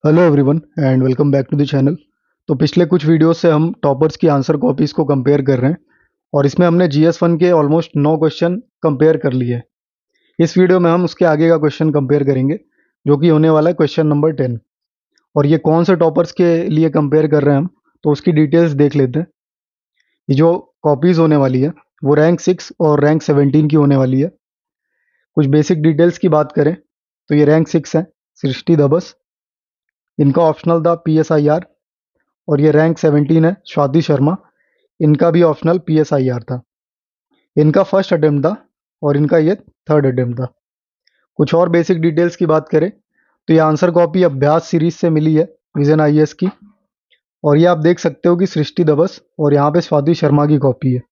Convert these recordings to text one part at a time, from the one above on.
Hello everyone and welcome back to the channel. तो पिछले कुछ वीडियोस से हम टॉपर्स की आंसर कॉपीज़ को कंपेयर कर रहे हैं और इसमें हमने GS1 के ऑलमोस्ट 9 क्वेश्चन कंपेयर कर लिए हैं। इस वीडियो में हम उसके आगे का क्वेश्चन कंपेयर करेंगे जो कि होने वाला है क्वेश्चन नंबर 10। और ये कौन से टॉपर्स के लिए कंपेयर कर रहे हैं हम, तो उसकी डिटेल्स देख लेते हैं। ये जो कॉपीज़ होने वाली है वो रैंक 6 और रैंक 17 की होने वाली है। कुछ बेसिक डिटेल्स की बात करें तो ये रैंक 6 है सृष्टि दबस, इनका ऑप्शनल था PSIR। और ये रैंक 17 है स्वाति शर्मा, इनका भी ऑप्शनल PSIR था। इनका फर्स्ट अटेम्प्ट था और इनका ये थर्ड अटेम्प्ट था। कुछ और बेसिक डिटेल्स की बात करें तो ये आंसर कॉपी अभ्यास सीरीज से मिली है विजन IAS की। और ये आप देख सकते हो कि सृष्टि दबस और यहाँ पे स्वाति शर्मा की कॉपी है।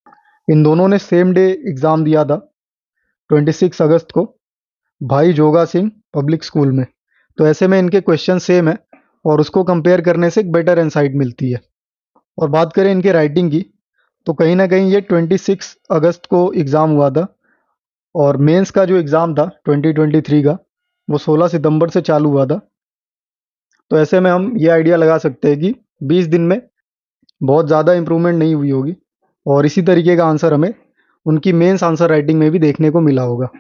इन दोनों ने सेम डे एग्ज़ाम दिया था 26 अगस्त को भाई जोगा सिंह पब्लिक स्कूल में। तो ऐसे में इनके क्वेश्चन सेम है और उसको कंपेयर करने से एक बेटर इंसाइट मिलती है। और बात करें इनके राइटिंग की तो कहीं ना कहीं ये 26 अगस्त को एग्ज़ाम हुआ था और मेंस का जो एग्ज़ाम था 2023 का वो 16 सितंबर से चालू हुआ था। तो ऐसे में हम ये आइडिया लगा सकते हैं कि 20 दिन में बहुत ज़्यादा इम्प्रूवमेंट नहीं हुई होगी और इसी तरीके का आंसर हमें उनकी मेंस आंसर राइटिंग में भी देखने को मिला होगा।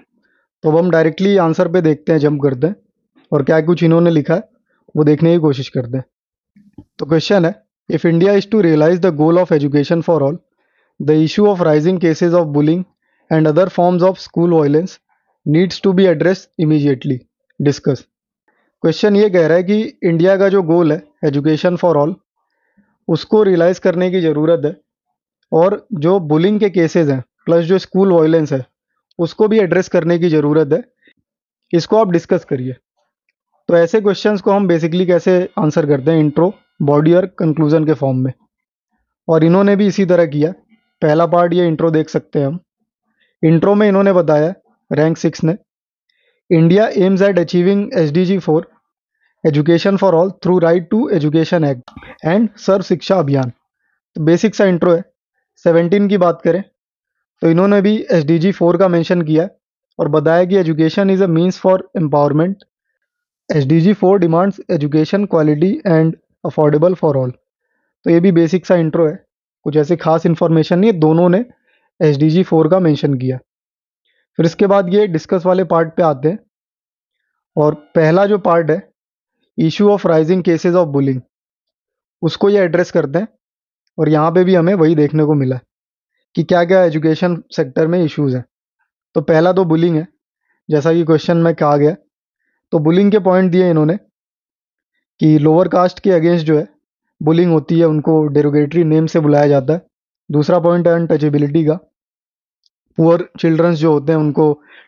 तो अब हम डायरेक्टली आंसर पे देखते हैं, जंप करते हैं और क्या कुछ इन्होंने लिखा है वो देखने की कोशिश करते हैं। तो क्वेश्चन है, if India is to realise the goal of education for all, the issue of rising cases of bullying and other forms of school violence needs to be addressed immediately. Discuss. Question ये कह रहा है कि India का जो गोल है education for all, उसको realise करने की ज़रूरत है और जो बुलिंग के केसेस हैं प्लस जो स्कूल वायलेंस है उसको भी एड्रेस करने की ज़रूरत है। इसको आप डिस्कस करिए। तो ऐसे क्वेश्चंस को हम बेसिकली कैसे आंसर करते हैं, इंट्रो, बॉडी और कंक्लूजन के फॉर्म में। और इन्होंने भी इसी तरह किया। पहला पार्ट ये इंट्रो देख सकते हैं हम। इंट्रो में इन्होंने बताया रैंक 6 ने, India aims at achieving SDG 4 education for all through right to education act and Sarva Shiksha Abhiyan. तो बेसिक सा इंट्रो है। 17 की बात करें तो इन्होंने भी SDG 4 का मेंशन किया और बताया कि education is a means for empowerment. SDG 4 demands education quality and affordable for all. तो ये भी बेसिक सा इंट्रो है, कुछ ऐसी खास इन्फॉर्मेशन नहीं है, दोनों ने SDG 4 का मेंशन किया। फिर इसके बाद ये डिस्कस वाले पार्ट पे आते हैं और पहला जो पार्ट है issue of rising cases of bullying, उसको ये एड्रेस करते हैं। और यहाँ पे भी हमें वही देखने को मिला कि क्या क्या एजुकेशन सेक्टर में इश्यूज हैं। तो पहला तो बुलिंग है, जैसा कि क्वेश्चन में कहा गया। तो बुलिंग के पॉइंट दिए इन्होंने कि लोअर कास्ट के अगेंस्ट जो है बुलिंग होती है, उनको डेरोगेटरी नेम से बुलाया जाता है। दूसरा पॉइंट है अनटचेबिलिटी का, पुअर चिल्ड्रंस जो होते हैं उनको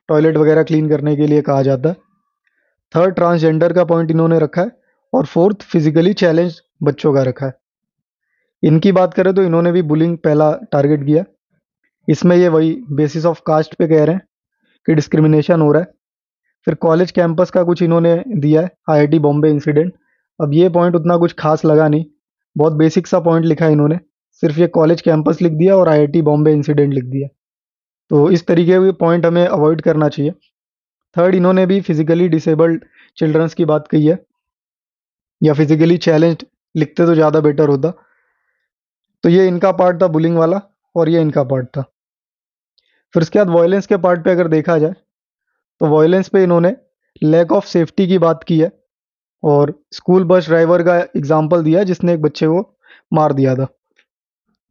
टॉयलेट वगैरह क्लीन करने के लिए कहा जाता है। थर्ड ट्रांसजेंडर का पॉइंट इन्होंने रखा है और फोर्थ फिजिकली चैलेंज बच्चों का रखा है। इनकी बात करें तो इन्होंने भी बुलिंग पहला टारगेट किया। इसमें ये वही बेसिस ऑफ कास्ट पे कह रहे हैं कि डिस्क्रिमिनेशन हो रहा है। फिर कॉलेज कैंपस का कुछ इन्होंने दिया है, IIT बॉम्बे इंसिडेंट। अब ये पॉइंट उतना कुछ खास लगा नहीं, बहुत बेसिक सा पॉइंट लिखा है इन्होंने, सिर्फ ये कॉलेज कैंपस लिख दिया और IIT बॉम्बे इंसिडेंट लिख दिया। तो इस तरीके के पॉइंट हमें अवॉइड करना चाहिए। थर्ड, इन्होंने भी फिजिकली डिसेबल्ड चिल्ड्रंस की बात कही है, या फिजिकली चैलेंज्ड लिखते तो ज़्यादा बेटर होता। तो ये इनका पार्ट था बुलिंग वाला और ये इनका पार्ट था। फिर उसके बाद वॉयलेंस के पार्ट पे अगर देखा जाए तो वॉयलेंस पे इन्होंने लैक ऑफ सेफ्टी की बात की है और स्कूल बस ड्राइवर का एग्जाम्पल दिया है जिसने एक बच्चे को मार दिया था।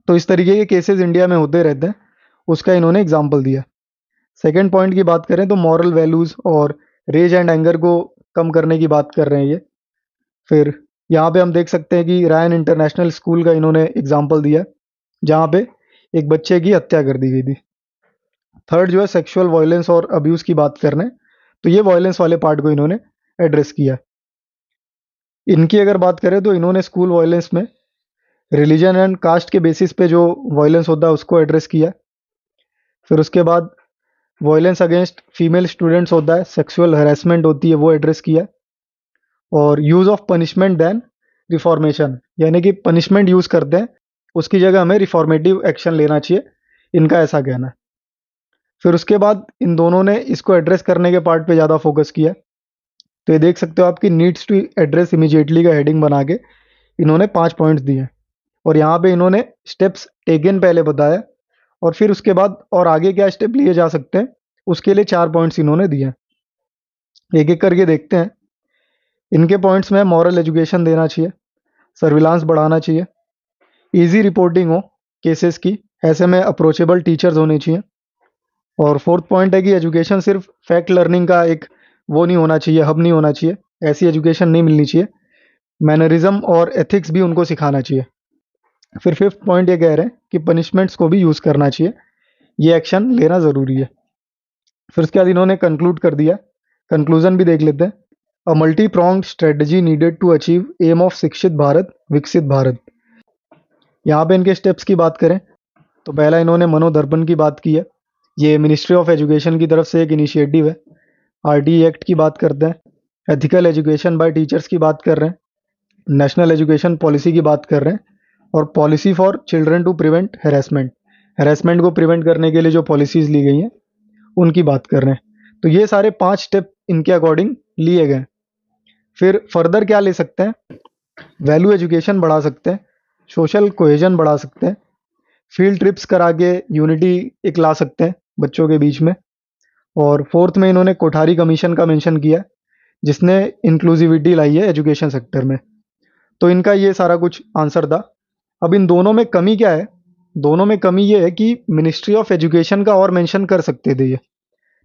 तो इस तरीके के केसेस इंडिया में होते रहते हैं, उसका इन्होंने एग्जाम्पल दिया। सेकेंड पॉइंट की बात करें तो मॉरल वैल्यूज़ और रेज एंड एंगर को कम करने की बात कर रहे हैं ये। फिर यहाँ पे हम देख सकते हैं कि रायन इंटरनेशनल स्कूल का इन्होंने एग्जाम्पल दिया है जहाँ पे एक बच्चे की हत्या कर दी गई थी। थर्ड जो है सेक्सुअल वायलेंस और अब्यूज़ की बात कर रहे हैं, तो ये वायलेंस वाले पार्ट को इन्होंने एड्रेस किया। इनकी अगर बात करें तो इन्होंने स्कूल वायलेंस में रिलीजन एंड कास्ट के बेसिस पे जो वायलेंस होता है उसको एड्रेस किया। फिर उसके बाद वायलेंस अगेंस्ट फीमेल स्टूडेंट्स होता है, सेक्सुअल हरेसमेंट होती है, वो एड्रेस किया। और use of punishment then reformation, यानी कि पनिशमेंट यूज़ करते हैं उसकी जगह हमें रिफॉर्मेटिव एक्शन लेना चाहिए, इनका ऐसा कहना है। फिर उसके बाद इन दोनों ने इसको एड्रेस करने के पार्ट पे ज़्यादा फोकस किया। तो ये देख सकते हो आपकी नीड्स टू एड्रेस इमीडिएटली का हेडिंग बना के इन्होंने 5 पॉइंट्स दिए हैं। और यहाँ पे इन्होंने स्टेप्स टेकन पहले बताया और फिर उसके बाद और आगे क्या स्टेप लिए जा सकते हैं उसके लिए 4 पॉइंट्स इन्होंने दिए हैं। एक एक करके देखते हैं। इनके पॉइंट्स में मॉरल एजुकेशन देना चाहिए, सर्विलांस बढ़ाना चाहिए, इजी रिपोर्टिंग हो केसेस की, ऐसे में अप्रोचेबल टीचर्स होने चाहिए। और फोर्थ पॉइंट है कि एजुकेशन सिर्फ फैक्ट लर्निंग का एक वो नहीं होना चाहिए, हब नहीं होना चाहिए, ऐसी एजुकेशन नहीं मिलनी चाहिए, मैनरिज्म और एथिक्स भी उनको सिखाना चाहिए। फिर फिफ्थ पॉइंट ये कह रहे हैं कि पनिशमेंट्स को भी यूज़ करना चाहिए, ये एक्शन लेना ज़रूरी है। फिर उसके बाद इन्होंने कंक्लूड कर दिया, कंक्लूजन भी देख लेते हैं। A multi pronged strategy needed to achieve aim of Shikshit Bharat विकसित भारत। यहाँ पे इनके स्टेप्स की बात करें तो पहला इन्होंने मनोदर्पण की बात की है, ये मिनिस्ट्री ऑफ एजुकेशन की तरफ से एक इनिशिएटिव है। आरटी एक्ट की बात करते हैं, एथिकल एजुकेशन बाय टीचर्स की बात कर रहे हैं, नेशनल एजुकेशन पॉलिसी की बात कर रहे हैं और policy for children to prevent harassment को प्रिवेंट करने के लिए जो पॉलिसीज़ ली गई हैं उनकी बात कर रहे हैं। तो ये सारे 5 स्टेप इनके अकॉर्डिंग लिए गए। फिर फर्दर क्या ले सकते हैं, वैल्यू एजुकेशन बढ़ा सकते हैं, सोशल कोहेजन बढ़ा सकते हैं, फील्ड ट्रिप्स करा के यूनिटी एक ला सकते हैं बच्चों के बीच में। और फोर्थ में इन्होंने कोठारी कमीशन का मेंशन किया जिसने इंक्लूसिविटी लाई है एजुकेशन सेक्टर में। तो इनका ये सारा कुछ आंसर था। अब इन दोनों में कमी क्या है, दोनों में कमी ये है कि मिनिस्ट्री ऑफ एजुकेशन का और मेंशन कर सकते थे ये,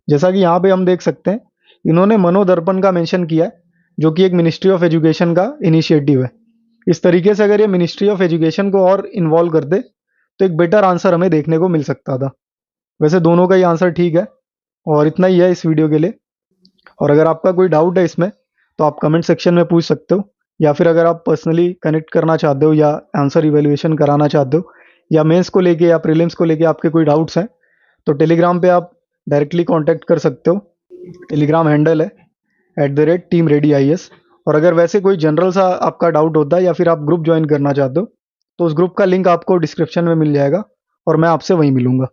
जैसा कि यहाँ पे हम देख सकते हैं इन्होंने मनोदर्पण का मेंशन किया है जो कि एक मिनिस्ट्री ऑफ एजुकेशन का इनिशिएटिव है। इस तरीके से अगर ये मिनिस्ट्री ऑफ एजुकेशन को और इन्वॉल्व कर दे तो एक बेटर आंसर हमें देखने को मिल सकता था। वैसे दोनों का ही आंसर ठीक है और इतना ही है इस वीडियो के लिए। और अगर आपका कोई डाउट है इसमें तो आप कमेंट सेक्शन में पूछ सकते हो, या फिर अगर आप पर्सनली कनेक्ट करना चाहते हो या आंसर इवेल्युएशन कराना चाहते हो या मेंस को लेके या प्रीलिम्स को लेके आपके कोई डाउट्स हैं तो टेलीग्राम पे आप डायरेक्टली कांटेक्ट कर सकते हो। टेलीग्राम हैंडल है @teamreadyis। और अगर वैसे कोई जनरल सा आपका डाउट होता है या फिर आप ग्रुप ज्वाइन करना चाहते हो तो उस ग्रुप का लिंक आपको डिस्क्रिप्शन में मिल जाएगा और मैं आपसे वहीं मिलूंगा।